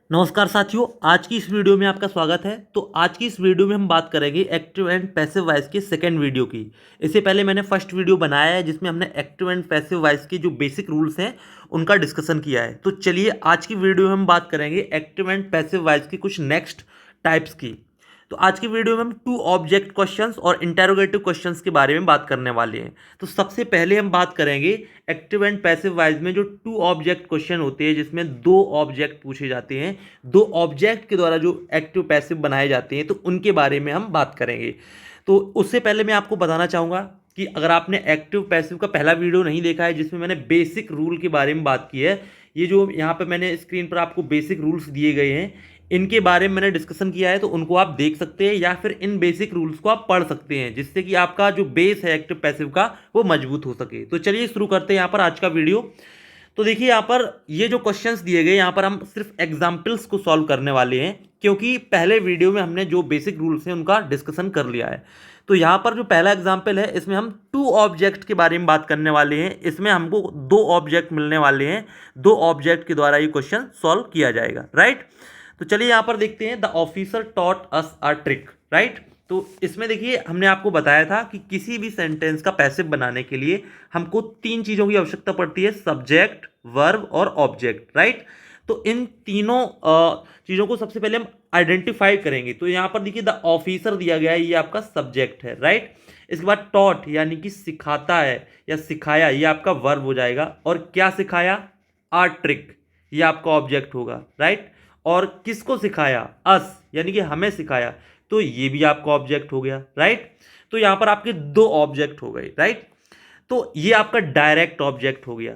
नमस्कार साथियों, आज की इस वीडियो में आपका स्वागत है। तो आज की इस वीडियो में हम बात करेंगे एक्टिव एंड पैसिव वॉइस की सेकंड वीडियो की। इससे पहले मैंने फर्स्ट वीडियो बनाया है जिसमें हमने एक्टिव एंड पैसिव वॉइस के जो बेसिक रूल्स हैं उनका डिस्कशन किया है। तो चलिए आज की वीडियो में हम बात करेंगे एक्टिव एंड पैसिव वॉइस की कुछ नेक्स्ट टाइप्स की। तो आज की वीडियो में हम टू ऑब्जेक्ट क्वेश्चंस और इंटेरोगेटिव क्वेश्चंस के बारे में बात करने वाले हैं। तो सबसे पहले हम बात करेंगे एक्टिव एंड पैसिव वॉइस में जो टू ऑब्जेक्ट क्वेश्चन होते हैं जिसमें दो ऑब्जेक्ट पूछे जाते हैं, दो ऑब्जेक्ट के द्वारा जो एक्टिव पैसिव बनाए जाते हैं, तो उनके बारे में हम बात करेंगे। तो उससे पहले मैं आपको बताना चाहूँगा कि अगर आपने एक्टिव पैसिव का पहला वीडियो नहीं देखा है जिसमें मैंने बेसिक रूल के बारे में बात की है, ये जो यहाँ पे मैंने स्क्रीन पर आपको बेसिक रूल्स दिए गए हैं इनके बारे में मैंने डिस्कशन किया है, तो उनको आप देख सकते हैं या फिर इन बेसिक रूल्स को आप पढ़ सकते हैं जिससे कि आपका जो बेस है एक्टिव पैसिव का वो मजबूत हो सके। तो चलिए शुरू करते हैं यहाँ पर आज का वीडियो। तो देखिए यहाँ पर ये जो क्वेश्चंस दिए गए यहाँ पर हम सिर्फ एग्जाम्पल्स को सॉल्व करने वाले हैं क्योंकि पहले वीडियो में हमने जो बेसिक रूल्स हैं उनका डिस्कशन कर लिया है। तो यहाँ पर जो पहला एग्जाम्पल है इसमें हम टू ऑब्जेक्ट के बारे में बात करने वाले हैं। इसमें हमको दो ऑब्जेक्ट मिलने वाले हैं, दो ऑब्जेक्ट के द्वारा ये क्वेश्चन सॉल्व किया जाएगा, राइट। तो चलिए यहाँ पर देखते हैं the officer taught us a trick, right. तो इसमें देखिए हमने आपको बताया था कि किसी भी सेंटेंस का पैसिव बनाने के लिए हमको तीन चीज़ों की आवश्यकता पड़ती है, सब्जेक्ट, वर्ब और ऑब्जेक्ट, राइट। तो इन तीनों चीज़ों को सबसे पहले हम आइडेंटिफाई करेंगे। तो यहाँ पर देखिए द ऑफिसर दिया गया है, ये आपका सब्जेक्ट है, राइट। इसके बाद टॉट यानी कि सिखाता है या सिखाया, ये आपका वर्ब हो जाएगा। और क्या सिखाया, आ ट्रिक, ये आपका ऑब्जेक्ट होगा, राइट। और किसको सिखाया, अस यानी कि हमें सिखाया, तो ये भी आपका ऑब्जेक्ट हो गया, राइट। तो यहां पर आपके दो ऑब्जेक्ट हो गए, राइट। तो ये आपका डायरेक्ट ऑब्जेक्ट हो गया,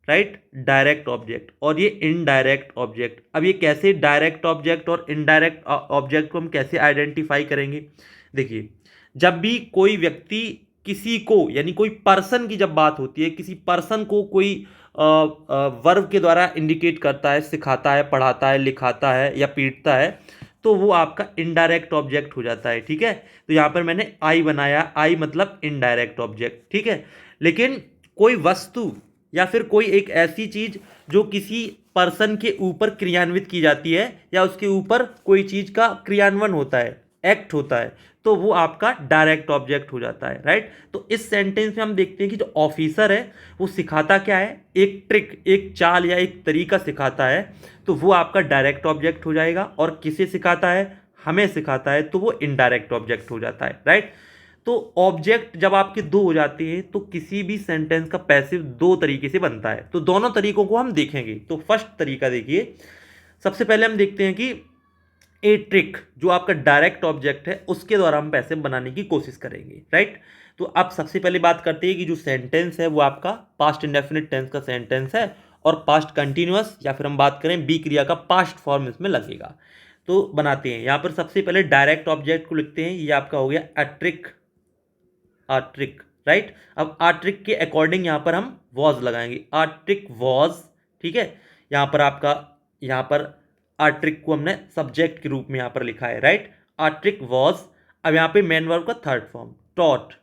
राइट, डायरेक्ट ऑब्जेक्ट। और ये इनडायरेक्ट ऑब्जेक्ट। अब ये कैसे डायरेक्ट ऑब्जेक्ट और इनडायरेक्ट ऑब्जेक्ट को हम कैसे आइडेंटिफाई करेंगे, देखिए जब भी कोई व्यक्ति किसी को यानी कोई पर्सन की जब बात होती है, किसी पर्सन को कोई वर्ब के द्वारा इंडिकेट करता है, सिखाता है, पढ़ाता है, लिखाता है या पीटता है, तो वो आपका इनडायरेक्ट ऑब्जेक्ट हो जाता है, ठीक है। तो यहां पर मैंने आई बनाया, आई मतलब इनडायरेक्ट ऑब्जेक्ट, ठीक है। लेकिन कोई वस्तु या फिर कोई एक ऐसी चीज जो किसी पर्सन के ऊपर क्रियान्वित की जाती है या उसके ऊपर कोई चीज का क्रियान्वयन होता है, एक्ट होता है, तो वो आपका डायरेक्ट ऑब्जेक्ट हो जाता है, राइट। तो इस सेंटेंस में हम देखते हैं कि जो ऑफिसर है वो सिखाता क्या है, एक ट्रिक, एक चाल या एक तरीका सिखाता है, तो वो आपका डायरेक्ट ऑब्जेक्ट हो जाएगा। और किसे सिखाता है, हमें सिखाता है, तो वो इनडायरेक्ट ऑब्जेक्ट हो जाता है, राइट। तो ऑब्जेक्ट जब आपके दो हो जाते हैं तो किसी भी सेंटेंस का पैसिव दो तरीके से बनता है। तो दोनों तरीकों को हम देखेंगे। तो फर्स्ट तरीका देखिए, सबसे पहले हम देखते हैं कि ए ट्रिक जो आपका डायरेक्ट ऑब्जेक्ट है उसके द्वारा हम पैसिव बनाने की कोशिश करेंगे, राइट। तो अब सबसे पहले बात करते हैं कि जो सेंटेंस है वो आपका पास्ट इंडेफिनिट टेंस का सेंटेंस है और पास्ट कंटिन्यूअस या फिर हम बात करें बी क्रिया का पास्ट फॉर्म इसमें लगेगा। तो बनाते हैं, यहां पर सबसे पहले डायरेक्ट ऑब्जेक्ट को लिखते हैं, ये आपका हो गया a trick, a trick, right. अब अ ट्रिक के अकॉर्डिंग यहां पर हम वॉज लगाएंगे, अ ट्रिक वॉज, ठीक है। यहां पर आपका, यहां पर अ ट्रिक को हमने सब्जेक्ट के रूप में यहां पर लिखा है, राइट, अ ट्रिक वॉज। अब यहां पे मेन वर्ब का थर्ड फॉर्म टॉट,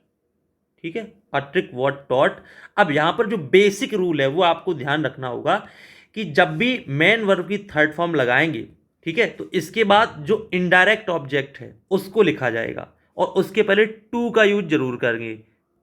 ठीक है, अ ट्रिक वॉट टॉट। अब यहां पर जो बेसिक रूल है वो आपको ध्यान रखना होगा कि जब भी मेन वर्ब की थर्ड फॉर्म लगाएंगे, ठीक है, तो इसके बाद जो इनडायरेक्ट ऑब्जेक्ट है उसको लिखा जाएगा और उसके पहले टू का यूज जरूर करेंगे।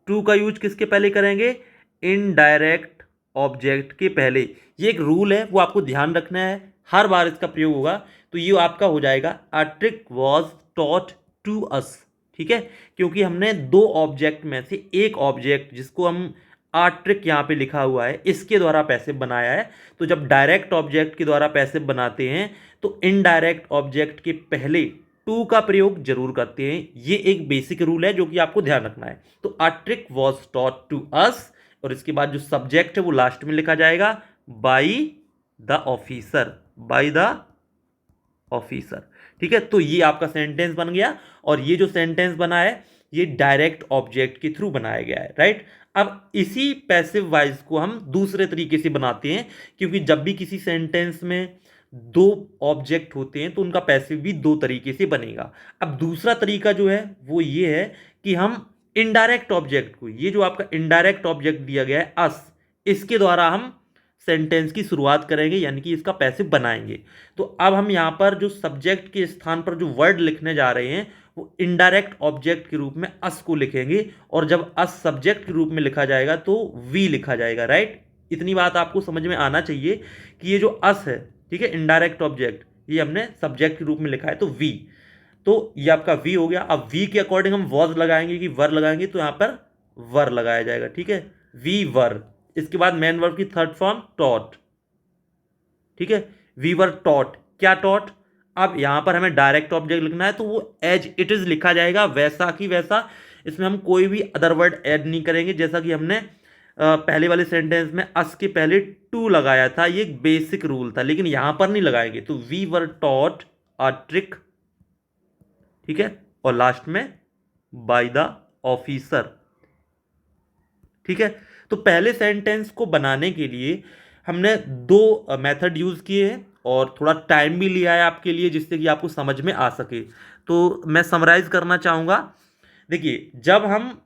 टू का यूज किसके पहले करेंगे, इनडायरेक्ट ऑब्जेक्ट के पहले। ये एक रूल है, वो आपको ध्यान रखना है, हर बार इसका प्रयोग होगा। तो ये आपका हो जाएगा a trick was taught to us, ठीक है। क्योंकि हमने दो ऑब्जेक्ट में से एक ऑब्जेक्ट जिसको हम आ ट्रिक यहाँ पे लिखा हुआ है इसके द्वारा पैसिव बनाया है। तो जब डायरेक्ट ऑब्जेक्ट के द्वारा पैसिव बनाते हैं तो इनडायरेक्ट ऑब्जेक्ट के पहले टू का प्रयोग जरूर करते हैं। ये एक बेसिक रूल है जो कि आपको ध्यान रखना है। तो a trick was taught to us और इसके बाद जो सब्जेक्ट है वो लास्ट में लिखा जाएगा by the officer, by the officer, ठीक है। तो ये आपका सेंटेंस बन गया और ये जो सेंटेंस बना है ये डायरेक्ट ऑब्जेक्ट के थ्रू बनाया गया है, राइट। अब इसी पैसिव वॉइस को हम दूसरे तरीके से बनाते हैं क्योंकि जब भी किसी सेंटेंस में दो ऑब्जेक्ट होते हैं तो उनका पैसिव भी दो तरीके से बनेगा। अब दूसरा तरीका जो है वो ये है कि हम इनडायरेक्ट ऑब्जेक्ट को, ये जो आपका इनडायरेक्ट ऑब्जेक्ट दिया गया है अस, इसके द्वारा हम सेंटेंस की शुरुआत करेंगे, यानी कि इसका पैसिव बनाएंगे। तो अब हम यहाँ पर जो सब्जेक्ट के स्थान पर जो वर्ड लिखने जा रहे हैं वो इनडायरेक्ट ऑब्जेक्ट के रूप में अस को लिखेंगे, और जब अस सब्जेक्ट के रूप में लिखा जाएगा तो वी लिखा जाएगा, राइट। इतनी बात आपको समझ में आना चाहिए कि ये जो अस है, ठीक है, इनडायरेक्ट ऑब्जेक्ट, ये हमने सब्जेक्ट के रूप में लिखा है तो वी, तो ये आपका वी हो गया। अब वी के अकॉर्डिंग हम वॉज लगाएंगे कि वर लगाएंगे, तो यहां पर वर लगाया जाएगा, ठीक है, वी वर। इसके बाद मेन वर्ब की थर्ड फॉर्म टॉट, ठीक है, वी वर टॉट, क्या टॉट। अब यहां पर हमें डायरेक्ट ऑब्जेक्ट लिखना है तो वो एज इट इज लिखा जाएगा, वैसा कि वैसा। इसमें हम कोई भी अदर वर्ड ऐड नहीं करेंगे, जैसा कि हमने पहले वाले सेंटेंस में अस के पहले टू लगाया था, ये एक बेसिक रूल था, लेकिन यहां पर नहीं लगाएंगे। तो we were taught a trick, ठीक है, और लास्ट में बाय द ऑफिसर, ठीक है। तो पहले सेंटेंस को बनाने के लिए हमने दो मेथड यूज किए हैं और थोड़ा टाइम भी लिया है आपके लिए, जिससे कि आपको समझ में आ सके। तो मैं समराइज करना चाहूंगा। देखिए, जब हम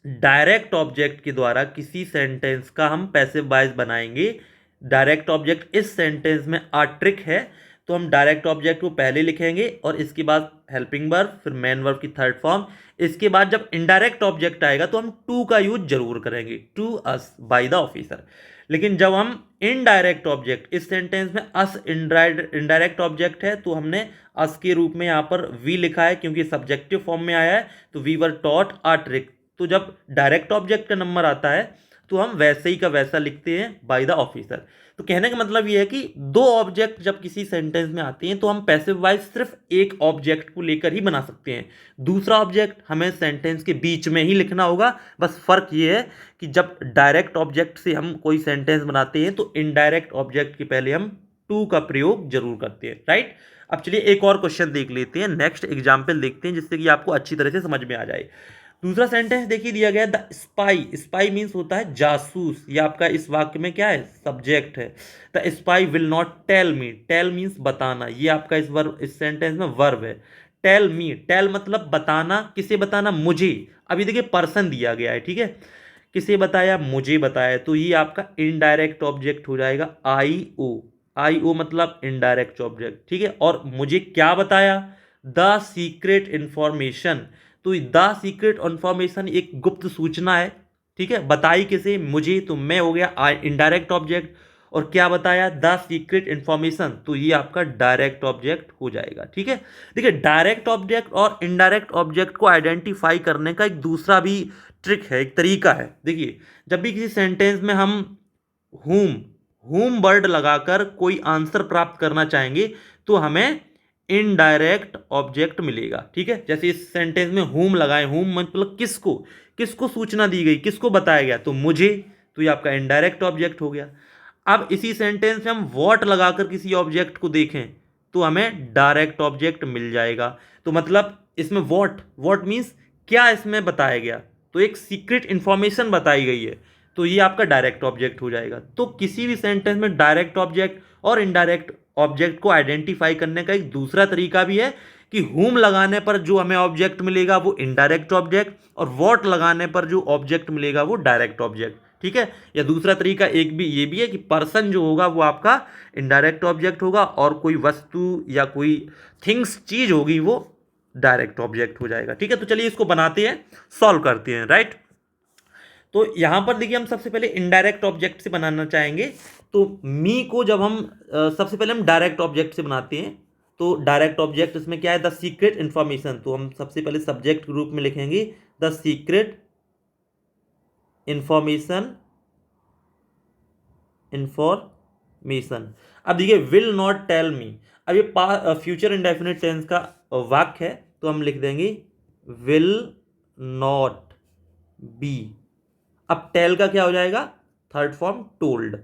डायरेक्ट ऑब्जेक्ट के द्वारा किसी सेंटेंस का हम पैसिव वॉइस बनाएंगे, डायरेक्ट ऑब्जेक्ट इस सेंटेंस में आ ट्रिक है, तो हम डायरेक्ट ऑब्जेक्ट को पहले लिखेंगे और इसके बाद हेल्पिंग वर्ब, फिर मेन वर्ब की थर्ड फॉर्म। इसके बाद जब इनडायरेक्ट ऑब्जेक्ट आएगा तो हम टू का यूज जरूर करेंगे, to us by the officer. लेकिन जब हम इनडायरेक्ट ऑब्जेक्ट, इस सेंटेंस में अस इनडायरेक्ट ऑब्जेक्ट है, तो हमने अस के रूप में यहाँ पर वी लिखा है क्योंकि सब्जेक्टिव फॉर्म में आया है, तो we were taught a trick. तो जब डायरेक्ट ऑब्जेक्ट का नंबर आता है तो हम वैसे ही का वैसा लिखते हैं बाय द ऑफिसर। तो कहने का मतलब ये है कि दो ऑब्जेक्ट जब किसी सेंटेंस में आते हैं तो हम पैसिव वॉइस सिर्फ एक ऑब्जेक्ट को लेकर ही बना सकते हैं, दूसरा ऑब्जेक्ट हमें सेंटेंस के बीच में ही लिखना होगा। बस फर्क ये है कि जब डायरेक्ट ऑब्जेक्ट से हम कोई सेंटेंस बनाते हैं तो इनडायरेक्ट ऑब्जेक्ट के पहले हम टू का प्रयोग जरूर करते हैं, राइट। अब चलिए एक और क्वेश्चन देख लेते हैं, नेक्स्ट एग्जाम्पल देखते हैं, जिससे कि आपको अच्छी तरह से समझ में आ जाए। दूसरा सेंटेंस देखिए दिया गया है, द स्पाई। स्पाई मीन्स होता है जासूस, ये आपका इस वाक्य में क्या है, सब्जेक्ट है। The spy will not tell me, tell means बताना, ये आपका इस सेंटेंस में वर्ब है। टेल मी, टेल मतलब बताना, किसे बताना, मुझे। अभी देखिए पर्सन दिया गया है, ठीक है, किसे बताया, मुझे बताया, तो ये आपका इनडायरेक्ट ऑब्जेक्ट हो जाएगा आई ओ। आई ओ मतलब इनडायरेक्ट ऑब्जेक्ट, ठीक है। और मुझे क्या बताया, द सीक्रेट इंफॉर्मेशन, तो द सीक्रेट इंफॉर्मेशन एक गुप्त सूचना है, ठीक है। बताई किसे, मुझे, तो मैं हो गया इनडायरेक्ट ऑब्जेक्ट, और क्या बताया, द सीक्रेट इंफॉर्मेशन, तो ये आपका डायरेक्ट ऑब्जेक्ट हो जाएगा, ठीक है। देखिए, डायरेक्ट ऑब्जेक्ट और इनडायरेक्ट ऑब्जेक्ट को आइडेंटिफाई करने का एक दूसरा भी ट्रिक है, एक तरीका है। देखिए, जब भी किसी सेंटेंस में हम हुम हुम वर्ड लगाकर कोई आंसर प्राप्त करना चाहेंगे तो हमें इनडायरेक्ट ऑब्जेक्ट मिलेगा, ठीक है। जैसे इस सेंटेंस में हुम लगाए, हुम मतलब किसको, किसको सूचना दी गई, किसको बताया गया, तो मुझे, तो ये आपका इनडायरेक्ट ऑब्जेक्ट हो गया। अब इसी सेंटेंस में हम व्हाट लगाकर किसी ऑब्जेक्ट को देखें तो हमें डायरेक्ट ऑब्जेक्ट मिल जाएगा। तो मतलब इसमें व्हाट, व्हाट मीन्स क्या इसमें बताया गया, तो एक सीक्रेट इंफॉर्मेशन बताई गई है, तो ये आपका डायरेक्ट ऑब्जेक्ट हो जाएगा। तो किसी भी सेंटेंस में डायरेक्ट ऑब्जेक्ट और इनडायरेक्ट ऑब्जेक्ट को आइडेंटिफाई करने का एक दूसरा तरीका भी है कि हुम लगाने पर जो हमें ऑब्जेक्ट मिलेगा वो इनडायरेक्ट ऑब्जेक्ट, और व्हाट लगाने पर जो ऑब्जेक्ट मिलेगा वो डायरेक्ट ऑब्जेक्ट, ठीक है। या दूसरा तरीका एक भी ये भी है कि पर्सन जो होगा वो आपका इनडायरेक्ट ऑब्जेक्ट होगा, और कोई वस्तु या कोई थिंग्स, चीज होगी, वो डायरेक्ट ऑब्जेक्ट हो जाएगा, ठीक है। तो चलिए इसको बनाते हैं, सॉल्व करते हैं, राइट। तो यहां पर देखिए, हम सबसे पहले इनडायरेक्ट ऑब्जेक्ट से बनाना चाहेंगे। तो मी को जब हम सबसे पहले हम डायरेक्ट ऑब्जेक्ट से बनाते हैं, तो डायरेक्ट ऑब्जेक्ट इसमें क्या है, द सीक्रेट इंफॉर्मेशन, तो हम सबसे पहले सब्जेक्ट के रूप में लिखेंगे द सीक्रेट इंफॉर्मेशन, इंफॉर्मेशन। अब देखिए, विल नॉट टेल मी, अब ये फ्यूचर इंडेफिनिट टेंस का वाक्य है, तो हम लिख देंगे विल नॉट बी। अब टेल का क्या हो जाएगा, थर्ड फॉर्म टोल्ड,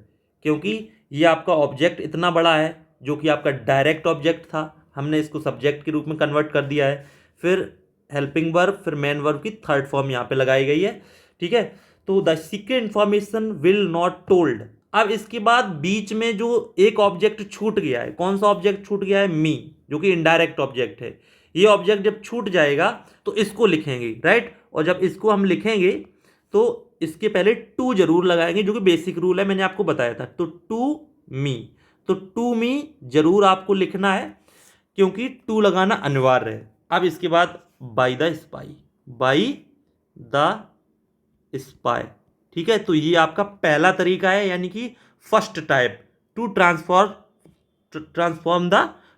क्योंकि ये आपका ऑब्जेक्ट इतना बड़ा है जो कि आपका डायरेक्ट ऑब्जेक्ट था, हमने इसको सब्जेक्ट के रूप में कन्वर्ट कर दिया है। फिर हेल्पिंग वर्ब, फिर मेन वर्ब की थर्ड फॉर्म यहाँ पे लगाई गई है, ठीक है। तो the secret information will not told. अब इसके बाद बीच में जो एक ऑब्जेक्ट छूट गया है, कौन सा ऑब्जेक्ट छूट गया है, मी, जो कि इनडायरेक्ट ऑब्जेक्ट है। ये ऑब्जेक्ट जब छूट जाएगा तो इसको लिखेंगे, राइट। और जब इसको हम लिखेंगे तो इसके पहले टू जरूर लगाएंगे, जो कि बेसिक रूल है, मैंने आपको बताया था। तो टू मी, तो टू मी जरूर आपको लिखना है, क्योंकि टू लगाना अनिवार्य है। अब इसके बाद by the spy, by the spy, ठीक है। तो ये आपका पहला तरीका है, यानी कि first type two transform the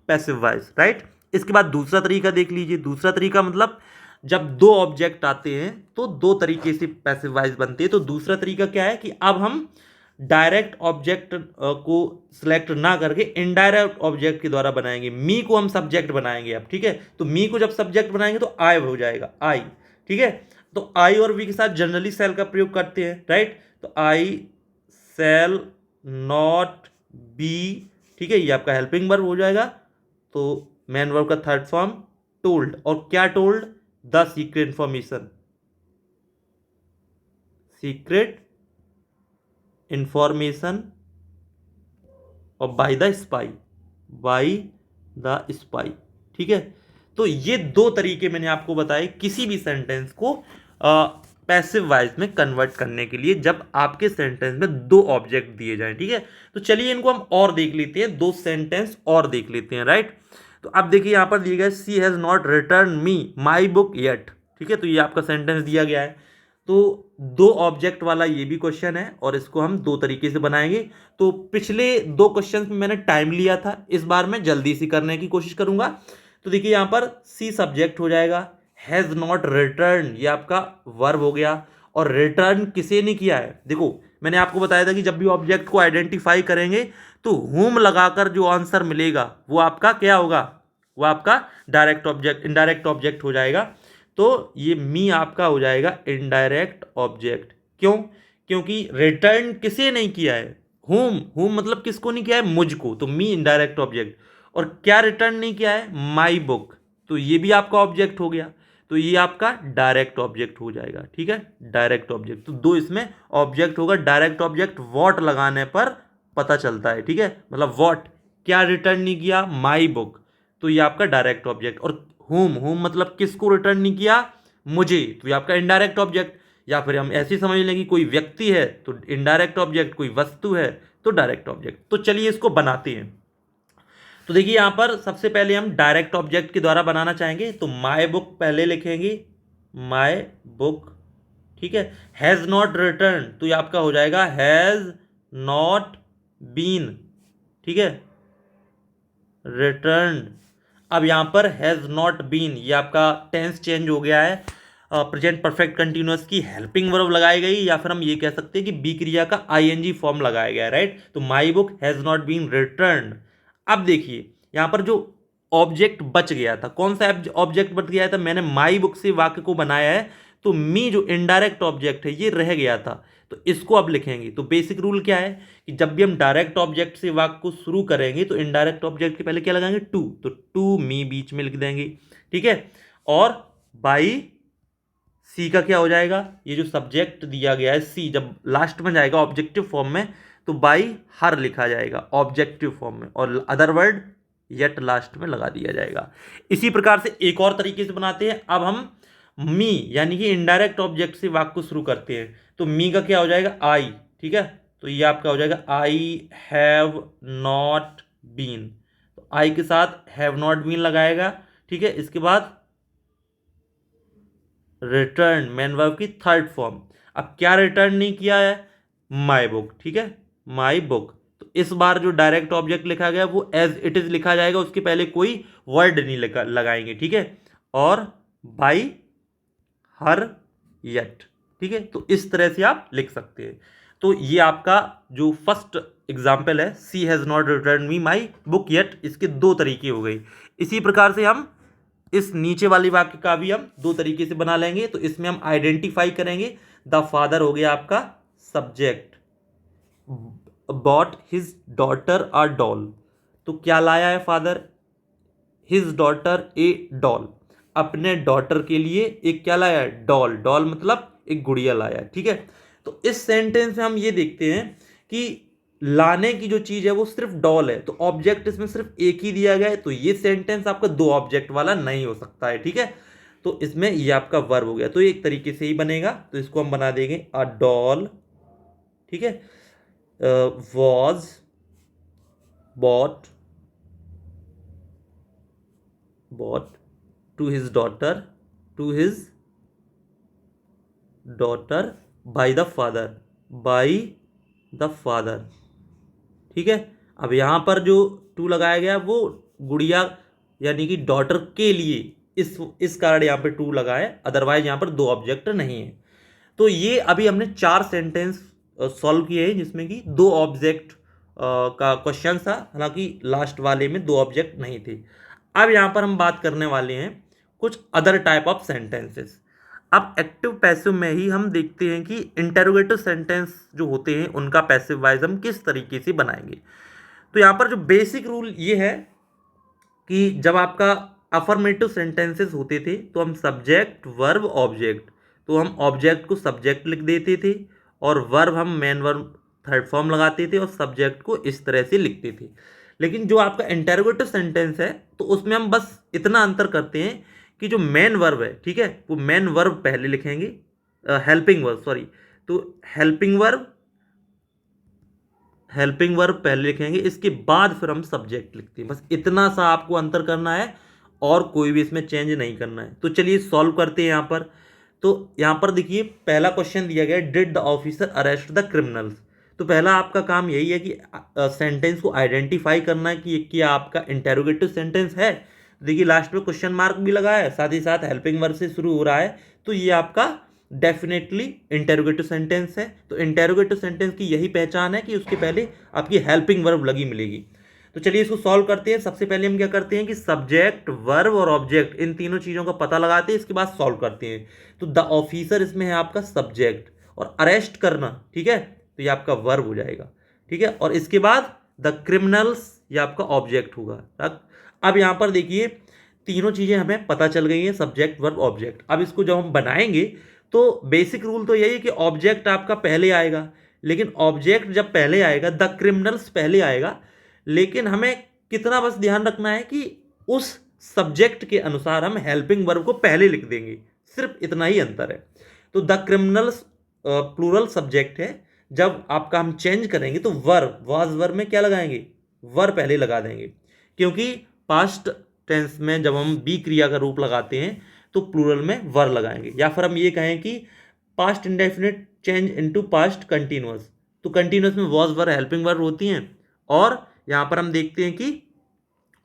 passive voice, right. इसके बाद दूसरा तरीका देख लीजिए। दूसरा तरीका मतलब जब दो ऑब्जेक्ट आते हैं तो दो तरीके से पैसिव वॉइस बनती है। तो दूसरा तरीका क्या है कि अब हम डायरेक्ट ऑब्जेक्ट को सिलेक्ट ना करके इनडायरेक्ट ऑब्जेक्ट के द्वारा बनाएंगे। मी को हम सब्जेक्ट बनाएंगे अब, ठीक है। तो मी को जब सब्जेक्ट बनाएंगे तो आई हो जाएगा, आई, ठीक है। तो आई और वी के साथ जनरली सेल का प्रयोग करते हैं, राइट। तो आई सेल नॉट बी, ठीक है, ये आपका हेल्पिंग वर्ब हो जाएगा। तो मेन वर्ब का थर्ड फॉर्म टोल्ड, और क्या told, the secret information, secret information, और by the spy, by the spy, ठीक है। तो ये दो तरीके मैंने आपको बताए किसी भी सेंटेंस को पैसिव वॉइस में कन्वर्ट करने के लिए, जब आपके सेंटेंस में दो ऑब्जेक्ट दिए जाएं, ठीक है। तो चलिए इनको हम और देख लेते हैं, दो सेंटेंस और देख लेते हैं, राइट। तो अब देखिए यहां पर दिया गया she has not return me my book yet, ठीक है। तो ये आपका सेंटेंस दिया गया है। तो दो ऑब्जेक्ट वाला ये भी क्वेश्चन है, और इसको हम दो तरीके से बनाएंगे। तो पिछले दो क्वेश्चन में मैंने टाइम लिया था, इस बार मैं जल्दी से करने की कोशिश करूंगा। तो देखिए यहां पर सी सब्जेक्ट हो जाएगा, हैज नॉट रिटर्न ये आपका वर्ब हो गया, और रिटर्न किसे नहीं किया है। देखो मैंने आपको बताया था कि जब भी ऑब्जेक्ट को आइडेंटिफाई करेंगे तो हुम लगाकर जो आंसर मिलेगा वो आपका क्या होगा, वो आपका डायरेक्ट ऑब्जेक्ट, इनडायरेक्ट ऑब्जेक्ट हो जाएगा। तो ये मी आपका हो जाएगा इनडायरेक्ट ऑब्जेक्ट। क्यों, क्योंकि रिटर्न किसे नहीं किया है, हुम, हुम मतलब किसको नहीं किया है, मुझको। तो मी इनडायरेक्ट ऑब्जेक्ट, और क्या रिटर्न नहीं किया है, माई बुक, तो ये भी आपका ऑब्जेक्ट हो गया। तो ये आपका डायरेक्ट ऑब्जेक्ट हो जाएगा, ठीक है, डायरेक्ट ऑब्जेक्ट। तो दो इसमें ऑब्जेक्ट होगा। डायरेक्ट ऑब्जेक्ट वॉट लगाने पर पता चलता है, ठीक है, मतलब वॉट, क्या रिटर्न नहीं किया, माई बुक, तो ये आपका डायरेक्ट ऑब्जेक्ट। और हुम, हुम मतलब किसको रिटर्न नहीं किया, मुझे, तो ये आपका इनडायरेक्ट ऑब्जेक्ट। या फिर हम ऐसे समझ लें कि कोई व्यक्ति है तो इनडायरेक्ट ऑब्जेक्ट, कोई वस्तु है तो डायरेक्ट ऑब्जेक्ट। तो चलिए इसको बनाते हैं। तो देखिए यहां पर सबसे पहले हम डायरेक्ट ऑब्जेक्ट के द्वारा बनाना चाहेंगे। तो माई बुक पहले लिखेंगे, माई बुक, ठीक है। हैज नॉट रिटर्न, तो ये आपका हो जाएगा हैज नॉट बीन, ठीक है, रिटर्न। अब यहां पर हैज नॉट बीन, ये आपका टेंस चेंज हो गया है, प्रेजेंट परफेक्ट कंटिन्यूअस की हेल्पिंग वर्ब लगाई गई, या फिर हम ये कह सकते हैं कि बी क्रिया का आईएनजी फॉर्म लगाया गया है, राइट। तो my book has not been return. अब देखिए यहां पर जो ऑब्जेक्ट बच गया था, कौन सा ऑब्जेक्ट बच गया था, मैंने माई बुक से वाक्य को बनाया है, तो मी जो इनडायरेक्ट ऑब्जेक्ट है ये रह गया था। तो इसको अब लिखेंगे। तो बेसिक रूल क्या है कि जब भी हम डायरेक्ट ऑब्जेक्ट से वाक्य को शुरू करेंगे तो इनडायरेक्ट ऑब्जेक्ट के पहले क्या लगाएंगे, टू, तो टू मी बीच में लिख देंगे, ठीक है। और बाई सी का क्या हो जाएगा, ये जो सब्जेक्ट दिया गया है सी जब लास्ट में जाएगा ऑब्जेक्टिव फॉर्म में, तो बाई हर लिखा जाएगा ऑब्जेक्टिव फॉर्म में, और अदर वर्ड येट लास्ट में लगा दिया जाएगा। इसी प्रकार से एक और तरीके से बनाते हैं। अब हम मी यानी कि इनडायरेक्ट ऑब्जेक्ट से वाक्य को शुरू करते हैं। तो मी का क्या हो जाएगा, आई, ठीक है। तो ये आपका हो जाएगा आई हैव नॉट बीन, तो आई के साथ हैव नॉट बीन लगाएगा, ठीक है। इसके बाद रिटर्न, मेन वर्ब की थर्ड फॉर्म। अब क्या रिटर्न नहीं किया है, माई बुक, ठीक है, माई बुक। तो इस बार जो डायरेक्ट ऑब्जेक्ट लिखा गया वो एज इट इज लिखा जाएगा, उसके पहले कोई वर्ड नहीं लगाएंगे, ठीक है। और बाई हर येट, ठीक है। तो इस तरह से आप लिख सकते हैं। तो ये आपका जो फर्स्ट एग्जाम्पल है, she has not return me my book yet, इसके दो तरीके हो गए। इसी प्रकार से हम इस नीचे वाली वाक्य का भी हम दो तरीके से बना लेंगे। तो इसमें हम आइडेंटिफाई करेंगे, द फादर हो गया आपका subject, bot his daughter a doll, तो क्या लाया है फादर, हिज डॉटर ए डॉल, अपने डॉटर के लिए एक क्या लाया है, डॉल, डॉल मतलब एक गुड़िया लाया है, ठीक है। तो इस सेंटेंस में हम ये देखते हैं कि लाने की जो चीज है वो सिर्फ डॉल है, तो ऑब्जेक्ट इसमें सिर्फ एक ही दिया गया है, तो ये सेंटेंस आपका दो ऑब्जेक्ट वाला नहीं हो सकता है, ठीक है। तो इसमें ये आपका वर्ब हो गया, तो ये एक तरीके से ही बनेगा। तो इसको हम बना देंगे अ डॉल, ठीक है, was bought bought to his daughter by the father, ठीक है। अब यहाँ पर जो टू लगाया गया वो गुड़िया यानी कि डॉटर के लिए, इस कारण यहाँ पे टू लगाए, अदरवाइज यहाँ पर दो ऑब्जेक्ट नहीं है। तो ये अभी हमने 4 सेंटेंस सॉल्व किए हैं जिसमें कि 2 ऑब्जेक्ट का क्वेश्चन था, हालांकि लास्ट वाले में 2 ऑब्जेक्ट नहीं थे। अब यहाँ पर हम बात करने वाले हैं कुछ अदर टाइप ऑफ सेंटेंसेस। अब एक्टिव पैसिव में ही हम देखते हैं कि इंटेरोगेटिव सेंटेंस जो होते हैं उनका पैसिव वाइज हम किस तरीके से बनाएंगे। तो यहाँ पर जो बेसिक रूल ये है कि जब आपका अफर्मेटिव सेंटेंसेस होते थे तो हम सब्जेक्ट वर्ब ऑब्जेक्ट, तो हम ऑब्जेक्ट को सब्जेक्ट लिख देते थे और वर्ब हम मेन वर्ब थर्ड फॉर्म लगाते थे और सब्जेक्ट को इस तरह से लिखते थे। लेकिन जो आपका इंटेरोगेटिव सेंटेंस है तो उसमें हम बस इतना अंतर करते हैं कि जो मेन वर्ब है, ठीक है, वो मेन वर्ब पहले लिखेंगे, हेल्पिंग वर्ब सॉरी, तो हेल्पिंग वर्ब पहले लिखेंगे, इसके बाद फिर हम सब्जेक्ट लिखते हैं। बस इतना सा आपको अंतर करना है और कोई भी इसमें चेंज नहीं करना है। तो चलिए सॉल्व करते हैं यहाँ पर। तो यहाँ पर देखिए पहला क्वेश्चन दिया गया है, did the officer arrest the criminals. तो पहला आपका काम यही है कि सेंटेंस को आइडेंटिफाई करना है कि क्या आपका इंटेरोगेटिव सेंटेंस है। देखिए लास्ट में क्वेश्चन मार्क भी लगा है, साथ ही साथ हेल्पिंग वर्ब से शुरू हो रहा है, तो ये आपका डेफिनेटली इंटेरोगेटिव सेंटेंस है। तो इंटेरोगेटिव सेंटेंस की यही पहचान है कि उसके पहले आपकी हेल्पिंग वर्ब लगी मिलेगी। तो चलिए इसको सॉल्व करते हैं। सबसे पहले हम क्या करते हैं कि सब्जेक्ट वर्ब और ऑब्जेक्ट इन तीनों चीज़ों का पता लगाते हैं, इसके बाद सॉल्व करते हैं। तो द ऑफिसर इसमें है आपका सब्जेक्ट और अरेस्ट करना, ठीक है, तो ये आपका वर्ब हो जाएगा, ठीक है। और इसके बाद द क्रिमिनल्स ये आपका ऑब्जेक्ट होगा। अब यहाँ पर देखिए तीनों चीज़ें हमें पता चल गई हैं, सब्जेक्ट वर्ब ऑब्जेक्ट। अब इसको जब हम बनाएंगे तो बेसिक रूल तो यही है कि ऑब्जेक्ट आपका पहले आएगा, लेकिन ऑब्जेक्ट जब पहले आएगा द क्रिमिनल्स पहले आएगा, लेकिन हमें कितना बस ध्यान रखना है कि उस सब्जेक्ट के अनुसार हम हेल्पिंग वर्ब को पहले लिख देंगे, सिर्फ इतना ही अंतर है। तो द क्रिमिनल्स प्लूरल सब्जेक्ट है, जब आपका हम चेंज करेंगे तो वर्ब वाज वर्ब में क्या लगाएंगे, वर्ब पहले लगा देंगे, क्योंकि पास्ट टेंस में जब हम बी क्रिया का रूप लगाते हैं तो प्लूरल में वर लगाएंगे। या फिर हम ये कहें कि past indefinite change into past continuous, तो कंटिन्यूअस में वॉज वर हेल्पिंग वर्ब होती हैं। और यहाँ पर हम देखते हैं कि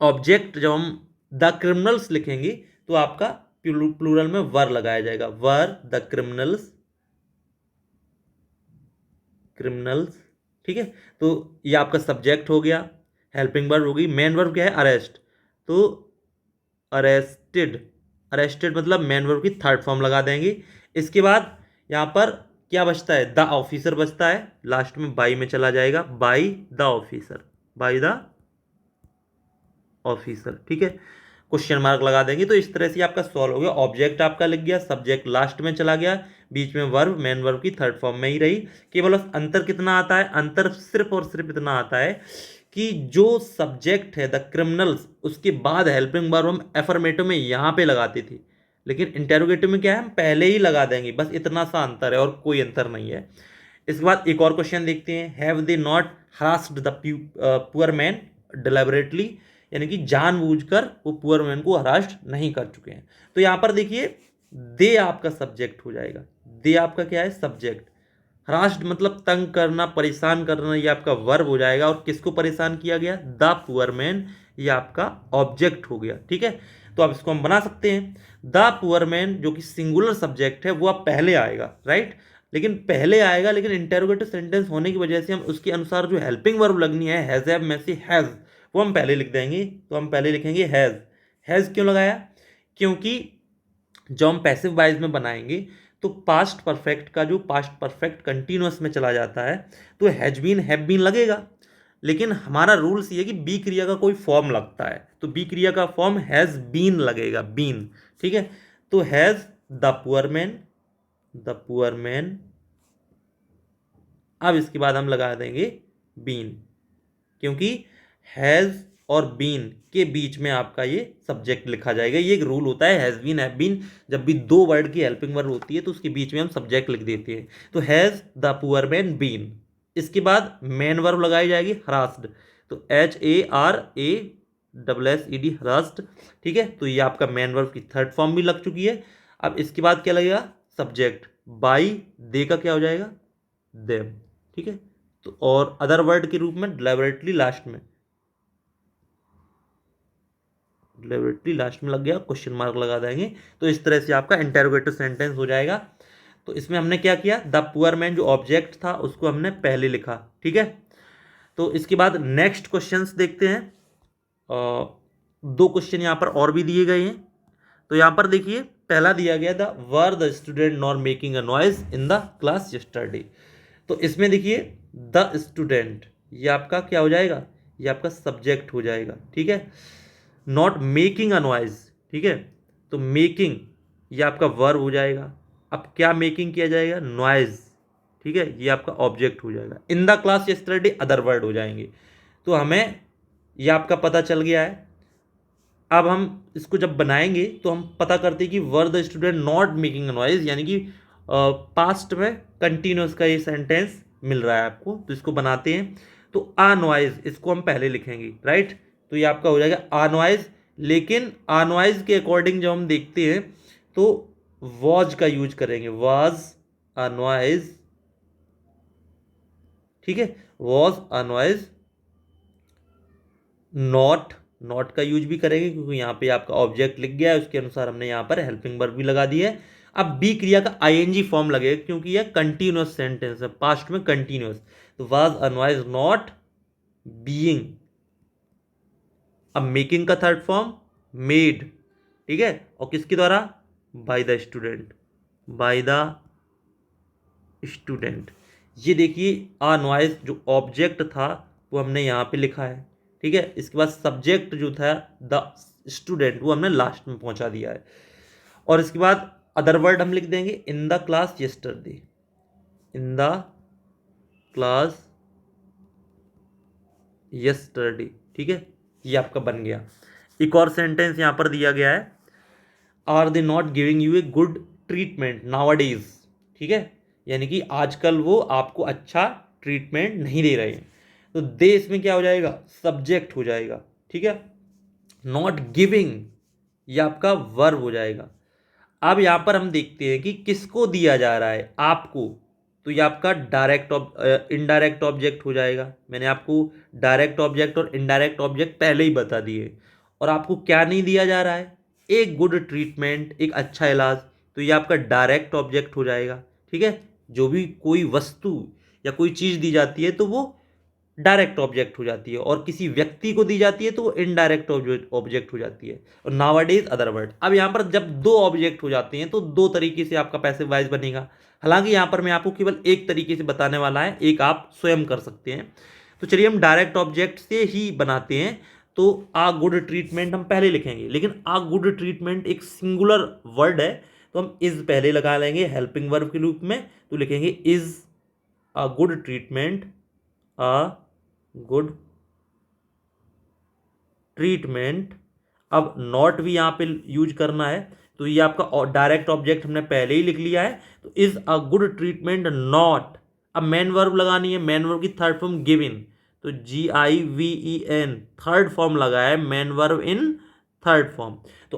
ऑब्जेक्ट जब हम द क्रिमिनल्स लिखेंगे तो आपका प्लूरल में वर लगाया जाएगा, वर द क्रिमिनल्स, ठीक है। तो ये आपका सब्जेक्ट हो गया, हेल्पिंग वर्ब होगी, मेन वर्ब क्या है अरेस्ट, तो अरेस्टेड मतलब मेन वर्ब की थर्ड फॉर्म लगा देंगे। इसके बाद यहाँ पर क्या बचता है, द ऑफिसर बचता है, लास्ट में बाई में चला जाएगा, बाई द ऑफिसर, ठीक है, क्वेश्चन मार्क लगा देंगे। तो इस तरह से आपका सॉल्व हो गया। ऑब्जेक्ट आपका लिख गया, सब्जेक्ट लास्ट में चला गया, बीच में वर्ब मेन वर्ब की थर्ड फॉर्म में ही रही। केवल अंतर कितना आता है, अंतर सिर्फ और सिर्फ इतना आता है कि जो सब्जेक्ट है द क्रिमिनल्स उसके बाद हेल्पिंग वर्ब हम एफर्मेटिव में यहाँ पे लगाते थे, लेकिन इंटेरोगेटिव में क्या है हम पहले ही लगा देंगे, बस इतना सा अंतर है और कोई अंतर नहीं है। इसके बाद एक और क्वेश्चन देखते हैं, have they not harassed the poor man deliberately, यानी कि जानबूझकर वो पुअर मैन को हरास्ट नहीं कर चुके हैं। तो यहाँ पर देखिए दे आपका सब्जेक्ट हो जाएगा, दे आपका क्या है सब्जेक्ट, हरास्ड मतलब तंग करना परेशान करना, ये आपका वर्ब हो जाएगा। और किसको परेशान किया गया, द पुअर मैन, ये आपका ऑब्जेक्ट हो गया, ठीक है। तो अब इसको हम बना सकते हैं, द पुअर मैन जो कि सिंगुलर सब्जेक्ट है वो अब पहले आएगा, राइट, लेकिन पहले आएगा, लेकिन इंटेरोगेटिव सेंटेंस होने की वजह से हम उसके अनुसार जो हेल्पिंग वर्ब लगनी है हैज हैव में से हैज, वो हम पहले लिख देंगे। तो हम पहले लिखेंगे हैज। हैज क्यों लगाया, क्योंकि जो हम पैसिव वाइज में बनाएंगे तो पास्ट परफेक्ट का जो पास्ट परफेक्ट कंटिन्यूअस में चला जाता है तो हैज बीन हैव बीन लगेगा, लेकिन हमारा रूल्स ये कि बी क्रिया का कोई फॉर्म लगता है तो बी क्रिया का फॉर्म हैज बीन लगेगा, बीन, ठीक है। तो हैज द पुअर मैन, अब इसके बाद हम लगा देंगे बीन, क्योंकि हैज और बीन के बीच में आपका ये सब्जेक्ट लिखा जाएगा। ये एक रूल होता है, हैज़ बीन, हैव बीन, जब भी दो वर्ड की हेल्पिंग वर्ब होती है तो उसके बीच में हम सब्जेक्ट लिख देते हैं। तो has the poor man been, इसके बाद मेन वर्ब लगाई जाएगी हरास्ड, तो HARASSED हरास्ड। ठीक है, तो ये आपका मेन वर्ब की थर्ड फॉर्म भी लग चुकी है। अब इसके बाद क्या लगेगा, सब्जेक्ट, बाई दे का क्या हो जाएगा, देम। ठीक है, तो और अदर वर्ड के रूप में डिलिबरेटली लास्ट में, डिलिबरेटली लास्ट में लग गया, क्वेश्चन मार्क लगा देंगे। तो इस तरह से आपका इंटेरोगेटिव सेंटेंस हो जाएगा। तो इसमें हमने क्या किया, द पुअर मैन जो ऑब्जेक्ट था उसको हमने पहले लिखा। ठीक है, तो इसके बाद नेक्स्ट क्वेश्चंस देखते हैं। दो क्वेश्चन यहाँ पर और भी दिए गए हैं। तो यहाँ पर देखिए, पहला दिया गया था, were the student not making a noise in the class yesterday. तो इसमें देखिए द स्टूडेंट, ये आपका क्या हो जाएगा, ये आपका सब्जेक्ट हो जाएगा। ठीक है, नॉट मेकिंग अ नॉइज, ठीक है, तो मेकिंग ये आपका वर्ब हो जाएगा। अब क्या मेकिंग किया जाएगा, नॉइज। ठीक है, ये आपका ऑब्जेक्ट हो जाएगा। In the class yesterday other word हो जाएंगे। तो हमें ये आपका पता चल गया है। अब हम इसको जब बनाएंगे तो हम पता करते हैं कि were the student not making a noise, यानी कि पास्ट में कंटिन्यूस का ये सेंटेंस मिल रहा है आपको। तो इसको बनाते हैं। तो आ नॉइज, इसको हम पहले लिखेंगे, राइट। तो ये आपका हो जाएगा आ नॉइज। लेकिन आ नॉइज के अकॉर्डिंग जब हम देखते हैं तो वॉज का यूज करेंगे, वॉज आ नॉइज। ठीक है, was a noise, not, not का यूज भी करेंगे क्योंकि यहाँ पे आपका ऑब्जेक्ट लिख गया है, उसके अनुसार हमने यहाँ पर हेल्पिंग वर्ब भी लगा दी है। अब बी क्रिया का आईएनजी फॉर्म लगेगा क्योंकि यह कंटिन्यूअस सेंटेंस है, पास्ट में कंटिन्यूअस। तो वाज अनवाइज नॉट बीइंग। अब मेकिंग का थर्ड फॉर्म मेड। ठीक है, और किसके द्वारा, by the student, by the student. ये देखिए अनवाइज जो ऑब्जेक्ट था वो हमने यहाँ पे लिखा है। ठीक है, इसके बाद सब्जेक्ट जो था द स्टूडेंट वो हमने लास्ट में पहुंचा दिया है। और इसके बाद अदर वर्ड हम लिख देंगे in the class yesterday, in the class yesterday. ठीक है, ये आपका बन गया। एक और सेंटेंस यहां पर दिया गया है, are they not giving you a good treatment nowadays. ठीक है, यानी कि आजकल वो आपको अच्छा ट्रीटमेंट नहीं दे रहे हैं। तो दे इसमें क्या हो जाएगा, सब्जेक्ट हो जाएगा। ठीक है, नॉट गिविंग ये आपका वर्ब हो जाएगा। अब यहां पर हम देखते हैं कि किसको दिया जा रहा है, आपको। तो ये आपका डायरेक्ट इनडायरेक्ट ऑब्जेक्ट हो जाएगा। मैंने आपको डायरेक्ट ऑब्जेक्ट और इनडायरेक्ट ऑब्जेक्ट पहले ही बता दिए। और आपको क्या नहीं दिया जा रहा है, एक गुड ट्रीटमेंट, एक अच्छा इलाज। तो ये आपका डायरेक्ट ऑब्जेक्ट हो जाएगा। ठीक है, जो भी कोई वस्तु या कोई चीज़ दी जाती है तो वो डायरेक्ट ऑब्जेक्ट हो जाती है, और किसी व्यक्ति को दी जाती है तो वो इनडायरेक्ट ऑब्जेक्ट हो जाती है। और नाउअडेज अदर वर्ड। अब यहाँ पर जब दो ऑब्जेक्ट हो जाते हैं तो दो तरीके से आपका पैसिव वॉइस बनेगा। हालांकि यहाँ पर मैं आपको केवल एक तरीके से बताने वाला है, एक आप स्वयं कर सकते हैं। तो चलिए हम डायरेक्ट ऑब्जेक्ट से ही बनाते हैं। तो आ गुड ट्रीटमेंट हम पहले लिखेंगे, लेकिन आ गुड ट्रीटमेंट एक सिंगुलर वर्ड है तो हम इज पहले लगा लेंगे हेल्पिंग वर्ब के रूप में। तो लिखेंगे is a good treatment, a good treatment. अब नॉट भी यहाँ पे यूज करना है, तो ये आपका डायरेक्ट ऑब्जेक्ट हमने पहले ही लिख लिया है। तो is a good treatment not. अब मेन वर्ब लगानी है, मेन वर्ब की थर्ड फॉर्म गिवन। तो GIVEN थर्ड फॉर्म लगा है, main verb in third form. तो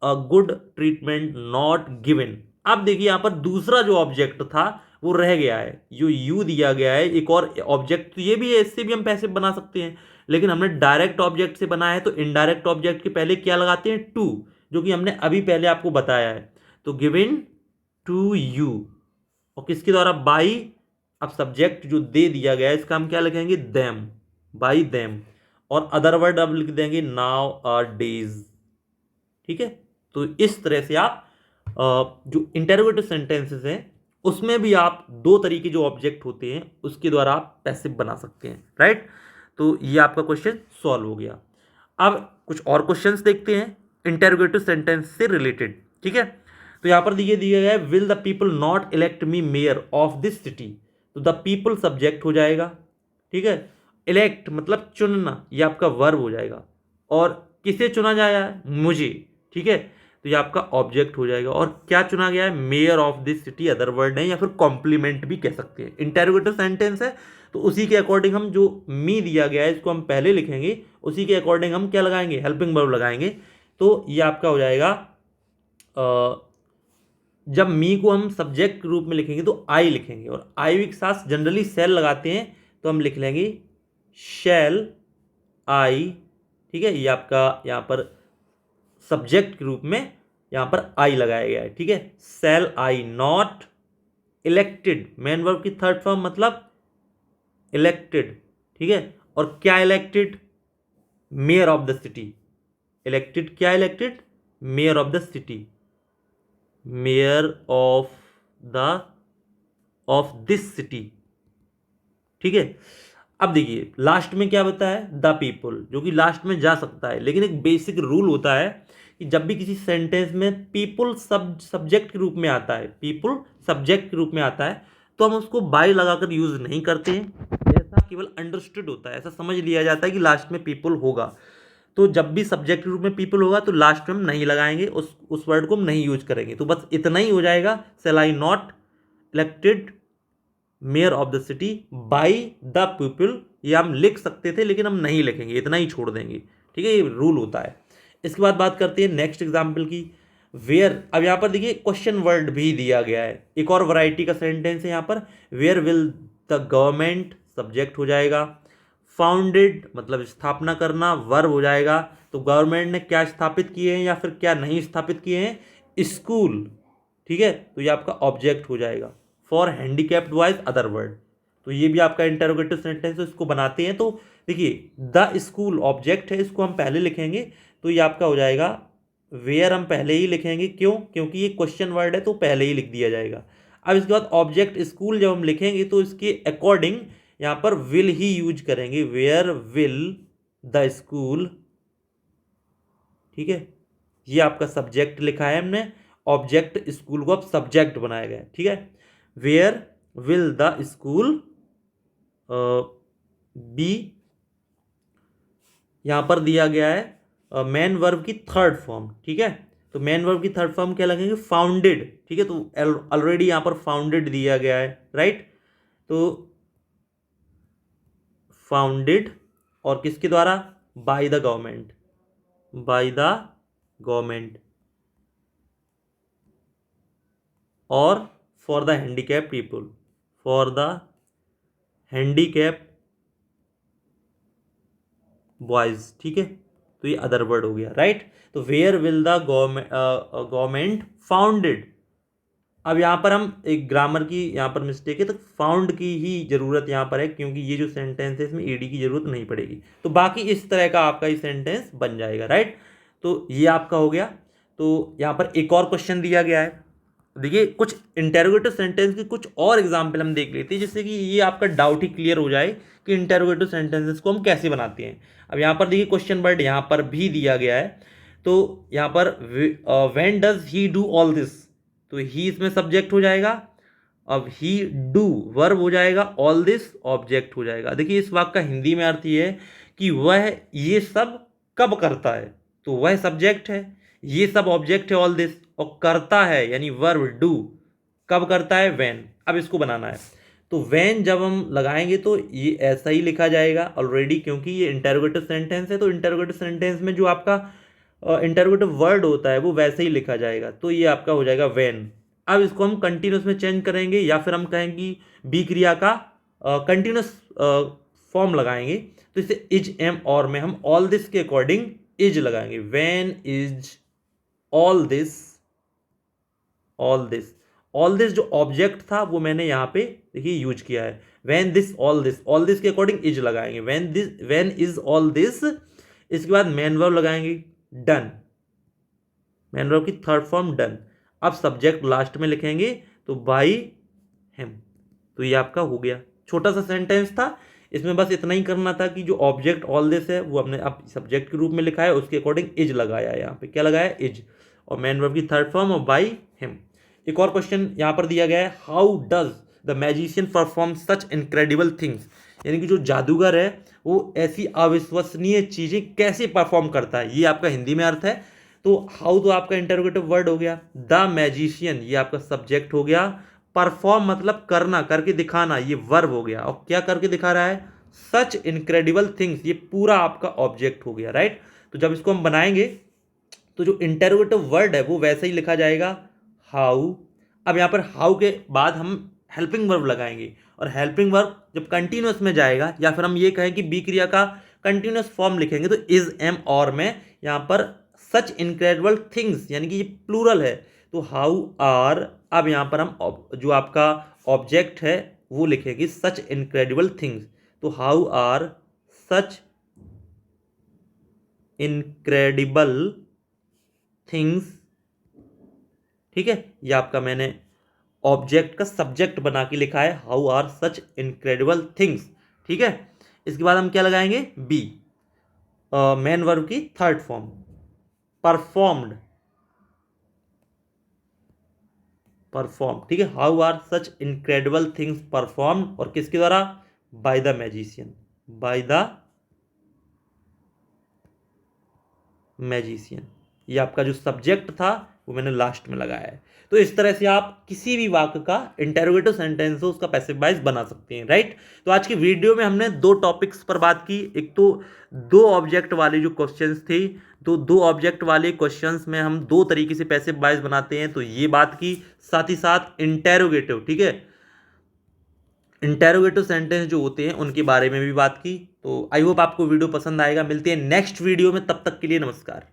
a good treatment not given. अब देखिए यहाँ पर दूसरा जो ऑब्जेक्ट था वो रह गया है, जो यू दिया गया है, एक और ऑब्जेक्ट। तो ये भी है, इससे भी हम पैसे बना सकते हैं, लेकिन हमने डायरेक्ट ऑब्जेक्ट से बनाया है। तो इनडायरेक्ट ऑब्जेक्ट के पहले क्या लगाते हैं, टू, जो कि हमने अभी पहले आपको बताया है। तो गिवन टू यू, और किसके द्वारा, बाई। अब सब्जेक्ट जो दे दिया गया है इसका हम क्या लिखेंगे, देम, बाई देम। और अदर वर्ड अब लिख देंगे नाउ आर डेज। ठीक है, तो इस तरह से आप जो इंटरोगेटिव सेंटेंसेस हैं उसमें भी आप दो तरीके जो ऑब्जेक्ट होते हैं उसके द्वारा आप पैसिव बना सकते हैं, राइट। तो ये आपका क्वेश्चन सॉल्व हो गया। अब कुछ और क्वेश्चंस देखते हैं इंटरोगेटिव सेंटेंस से रिलेटेड। ठीक है, तो यहां पर दिया गया है, will the people not elect me mayor of this city. तो द पीपल सब्जेक्ट हो जाएगा। ठीक है, इलेक्ट मतलब चुनना, ये आपका वर्ब हो जाएगा। और किसे चुना जाया है? मुझे, ठीक है, तो ये आपका ऑब्जेक्ट हो जाएगा। और क्या चुना गया है? Mayor of this city, other word है, या फिर कॉम्प्लीमेंट भी कह सकते हैं। इंटेरोगेटिव सेंटेंस है तो उसी के अकॉर्डिंग हम जो मी दिया गया है इसको हम पहले लिखेंगे, उसी के अकॉर्डिंग हम क्या लगाएंगे? हेल्पिंग वर्ब लगाएंगे। तो ये आपका हो जाएगा जब मी को हम सब्जेक्ट के रूप में लिखेंगे तो आई लिखेंगे, और आई के साथ जनरली सेल लगाते हैं तो हम लिख लेंगे शैल आई, ठीक है। ये आपका यहाँ पर सब्जेक्ट के रूप में यहाँ पर आई लगाया गया है, ठीक है। Shall I not elected, main verb की थर्ड फॉर्म मतलब इलेक्टेड, ठीक है। और क्या elected? Mayor of the city. Elected क्या elected? Mayor of the city, mayor of this city, ठीक है। अब देखिए लास्ट में क्या बताया है? द पीपल, जो कि लास्ट में जा सकता है, लेकिन एक बेसिक रूल होता है कि जब भी किसी सेंटेंस में पीपल सब्जेक्ट के रूप में आता है, पीपल सब्जेक्ट के रूप में आता है, तो हम उसको बाय लगाकर यूज नहीं करते हैं। ऐसा केवल अंडरस्टूड होता है, ऐसा समझ लिया जाता है कि लास्ट में पीपल होगा, तो जब भी सब्जेक्ट के रूप में पीपल होगा तो लास्ट में हम नहीं लगाएंगे, उस वर्ड को हम नहीं यूज करेंगे। तो बस इतना ही हो जाएगा, shall I not elected mayor of the city by the people, ये हम लिख सकते थे लेकिन हम नहीं लिखेंगे, इतना ही छोड़ देंगे, ठीक है। ये रूल होता है। इसके बाद बात करते हैं नेक्स्ट एग्जाम्पल की, वेयर। अब यहाँ पर देखिए क्वेश्चन वर्ड भी दिया गया है, एक और वैरायटी का सेंटेंस है यहाँ पर। Where will the government, subject हो जाएगा। फाउंडेड मतलब स्थापना करना, वर्ब हो जाएगा। तो गवर्नमेंट ने क्या स्थापित किए हैं या फिर क्या नहीं स्थापित किए हैं? स्कूल, ठीक है, तो ये आपका ऑब्जेक्ट हो जाएगा। For handicapped wise other word, तो ये भी आपका इंटरोगेटिव सेंटेंस है, इसको बनाते हैं। तो देखिए द स्कूल ऑब्जेक्ट है, इसको हम पहले लिखेंगे, तो ये आपका हो जाएगा वेयर हम पहले ही लिखेंगे, क्यों? क्योंकि ये क्वेश्चन वर्ड है तो पहले ही लिख दिया जाएगा। अब इसके बाद ऑब्जेक्ट स्कूल जब हम लिखेंगे तो इसके अकॉर्डिंग यहाँ पर विल ही यूज करेंगे, वेयर विल द स्कूल, ठीक है। ये आपका सब्जेक्ट लिखा है हमने, ऑब्जेक्ट स्कूल को अब सब्जेक्ट बनाया गया है, ठीक है। Where will the school be, यहां पर दिया गया है मेन वर्ब की थर्ड फॉर्म, ठीक है। तो मेन वर्ब की थर्ड फॉर्म क्या लगेंगे? फाउंडेड, ठीक है। तो ऑलरेडी यहां पर फाउंडेड दिया गया है, राइट। तो फाउंडेड और किसके द्वारा? By the government, by the government. और for the handicap people, for the handicap boys, ठीक है। तो ये अदर वर्ड हो गया, राइट। तो where will the government founded. अब यहाँ पर हम एक ग्रामर की यहाँ पर मिस्टेक है, तो फाउंड की ही जरूरत यहाँ पर है, क्योंकि ये जो सेंटेंस है इसमें ईडी की जरूरत नहीं पड़ेगी। तो बाकी इस तरह का आपका ये सेंटेंस बन जाएगा, राइट। तो ये आपका हो गया। तो यहाँ पर एक और क्वेश्चन दिया गया है, देखिए कुछ इंटेरोगेटिव सेंटेंस की कुछ और एग्जाम्पल हम देख लेते हैं, जिससे कि ये आपका डाउट ही क्लियर हो जाए कि इंटेरोगेटिव सेंटेंसेस को हम कैसे बनाते हैं। अब यहाँ पर देखिए क्वेश्चन वर्ड यहाँ पर भी दिया गया है, तो यहाँ पर when does he do all this, तो ही इसमें सब्जेक्ट हो जाएगा। अब ही डू वर्ब हो जाएगा, ऑल दिस ऑब्जेक्ट हो जाएगा। देखिए इस वाक्य का हिंदी में अर्थ ये है कि वह ये सब कब करता है, तो वह सब्जेक्ट है, ये सब ऑब्जेक्ट है ऑल दिस, और करता है यानी वर्ब डू कब करता है? व्हेन। अब इसको बनाना है, तो व्हेन जब हम लगाएंगे तो ये ऐसा ही लिखा जाएगा ऑलरेडी, क्योंकि ये इंटरोगेटिव सेंटेंस है। तो इंटरोगेटिव सेंटेंस में जो आपका इंटरोगेटिव वर्ड होता है वो वैसे ही लिखा जाएगा, तो ये आपका हो जाएगा व्हेन। अब इसको हम कंटिन्यूस में चेंज करेंगे, या फिर हम कहेंगे बी क्रिया का कंटिन्यूस फॉर्म लगाएंगे, तो इसे इज एम और में हम ऑल दिस के अकॉर्डिंग इज लगाएंगे। When is all this, all this, all this जो ऑब्जेक्ट था वो मैंने यहाँ पे देखिए यूज किया है। When this all this, all this के अकॉर्डिंग इज लगाएंगे। व्हेन इज ऑल दिस, इसके बाद मेन वर्ब लगाएंगे डन, मेन वर्ब की थर्ड फॉर्म डन। अब सब्जेक्ट लास्ट में लिखेंगे तो बाई हिम। तो ये आपका हो गया, छोटा सा सेंटेंस था, इसमें बस इतना ही करना था कि जो ऑब्जेक्ट ऑल दिस है वो हमने अब सब्जेक्ट के रूप में लिखा है, उसके अकॉर्डिंग इज लगाया है। यहाँ पे क्या लगाया? इज, और मेन वर्ब की थर्ड फॉर्म और बाई हिम। एक और क्वेश्चन यहाँ पर दिया गया है, how does the magician perform such incredible things. यानी कि जो जादूगर है वो ऐसी अविश्वसनीय चीज़ें कैसे परफॉर्म करता है, ये आपका हिंदी में अर्थ है। तो हाउ तो आपका इंटरोगेटिव वर्ड हो गया, द मैजिशियन ये आपका सब्जेक्ट हो गया, परफॉर्म मतलब करना, करके दिखाना, ये वर्ब हो गया, और क्या करके दिखा रहा है, सच इनक्रेडिबल थिंग्स, ये पूरा आपका ऑब्जेक्ट हो गया, राइट। तो जब इसको हम बनाएंगे तो जो इंटरोगेटिव वर्ड है वो वैसे ही लिखा जाएगा, हाउ। अब यहाँ पर हाउ के बाद हम हेल्पिंग वर्ब लगाएंगे, और हेल्पिंग वर्ब जब कंटिन्यूस में जाएगा, या फिर हम ये कहें कि बी क्रिया का कंटिन्यूस फॉर्म लिखेंगे, तो इज एम और में यहाँ पर सच इनक्रेडिबल थिंग्स, यानी कि ये प्लूरल है, तो हाउ आर। अब यहाँ पर हम जो आपका ऑब्जेक्ट है वो लिखेंगे सच इनक्रेडिबल थिंग्स, तो how are such incredible things, ठीक है। ये आपका मैंने ऑब्जेक्ट का सब्जेक्ट बना के लिखा है, how are such incredible things, ठीक है। इसके बाद हम क्या लगाएंगे, बी, मेन वर्ब की थर्ड फॉर्म, परफॉर्म्ड, परफॉर्म, ठीक है। How are such incredible things performed, और किसके द्वारा, by the magician, by the magician. ये आपका जो सब्जेक्ट था वो मैंने लास्ट में लगाया है। तो इस तरह से आप किसी भी वाक्य का इंटरोगेटिव सेंटेंस हो उसका पैसिव वॉइस बना सकते हैं, राइट। तो आज की वीडियो में हमने दो टॉपिक्स पर बात की, एक तो दो ऑब्जेक्ट वाले जो क्वेश्चंस थे, तो दो ऑब्जेक्ट वाले क्वेश्चंस में हम दो तरीके से पैसिव वॉइस बनाते हैं, तो ये बात की, साथ ही साथ इंटेरोगेटिव, ठीक है, इंटेरोगेटिव सेंटेंस जो होते हैं उनके बारे में भी बात की। तो आई होप आपको वीडियो पसंद आएगा, मिलते हैं नेक्स्ट वीडियो में, तब तक के लिए नमस्कार।